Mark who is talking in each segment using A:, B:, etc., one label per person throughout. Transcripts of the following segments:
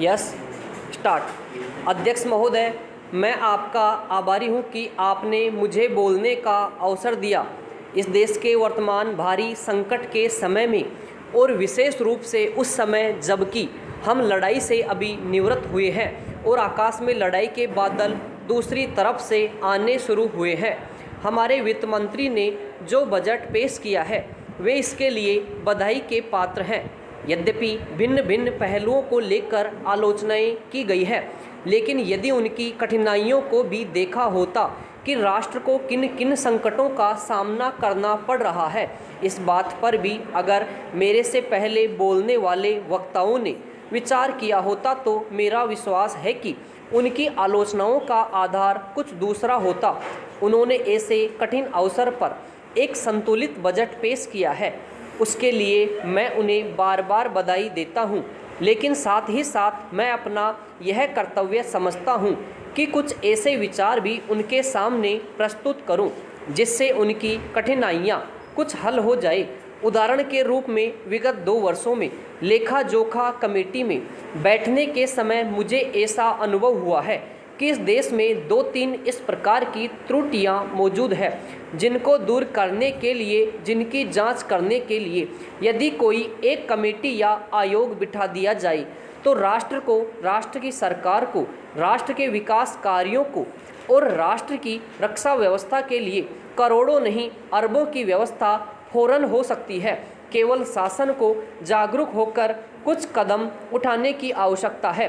A: Yes start. अध्यक्ष महोदय, मैं आपका आभारी हूं कि आपने मुझे बोलने का अवसर दिया। इस देश के वर्तमान भारी संकट के समय में, और विशेष रूप से उस समय जबकि हम लड़ाई से अभी निवृत्त हुए हैं और आकाश में लड़ाई के बादल दूसरी तरफ से आने शुरू हुए हैं, हमारे वित्त मंत्री ने जो बजट पेश किया है वे इसके लिए बधाई के पात्र हैं। यद्यपि भिन्न भिन्न पहलुओं को लेकर आलोचनाएं की गई है, लेकिन यदि उनकी कठिनाइयों को भी देखा होता कि राष्ट्र को किन किन संकटों का सामना करना पड़ रहा है, इस बात पर भी अगर मेरे से पहले बोलने वाले वक्ताओं ने विचार किया होता तो मेरा विश्वास है कि उनकी आलोचनाओं का आधार कुछ दूसरा होता। उन्होंने ऐसे कठिन अवसर पर एक संतुलित बजट पेश किया है, उसके लिए मैं उन्हें बार बार बधाई देता हूं, लेकिन साथ ही साथ मैं अपना यह कर्तव्य समझता हूं कि कुछ ऐसे विचार भी उनके सामने प्रस्तुत करूं जिससे उनकी कठिनाइयां कुछ हल हो जाए। उदाहरण के रूप में विगत 2 वर्षों में लेखा जोखा कमेटी में बैठने के समय मुझे ऐसा अनुभव हुआ है कि इस देश में 2-3 इस प्रकार की त्रुटियां मौजूद है जिनको दूर करने के लिए, जिनकी जांच करने के लिए यदि कोई एक कमेटी या आयोग बिठा दिया जाए तो राष्ट्र को, राष्ट्र की सरकार को, राष्ट्र के विकास कार्यों को और राष्ट्र की रक्षा व्यवस्था के लिए करोड़ों नहीं अरबों की व्यवस्था फौरन हो सकती है। केवल शासन को जागरूक होकर कुछ कदम उठाने की आवश्यकता है।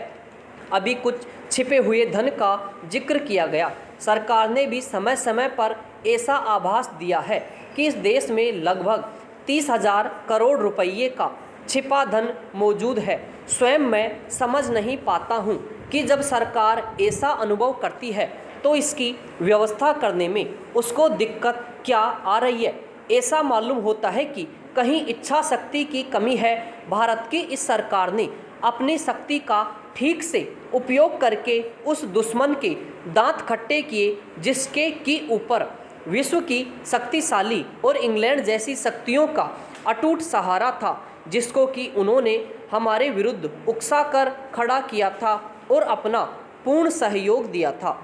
A: अभी कुछ छिपे हुए धन का जिक्र किया गया। सरकार ने भी समय समय पर ऐसा आभास दिया है कि इस देश में लगभग 30,000 करोड़ रुपये का छिपा धन मौजूद है। स्वयं मैं समझ नहीं पाता हूँ कि जब सरकार ऐसा अनुभव करती है तो इसकी व्यवस्था करने में उसको दिक्कत क्या आ रही है। ऐसा मालूम होता है कि कहीं इच्छा शक्ति की कमी है। भारत की इस सरकार ने अपनी शक्ति का ठीक से उपयोग करके उस दुश्मन के दांत खट्टे किए जिसके की ऊपर विश्व की शक्तिशाली और इंग्लैंड जैसी शक्तियों का अटूट सहारा था, जिसको कि उन्होंने हमारे विरुद्ध उकसा कर खड़ा किया था और अपना पूर्ण सहयोग दिया था।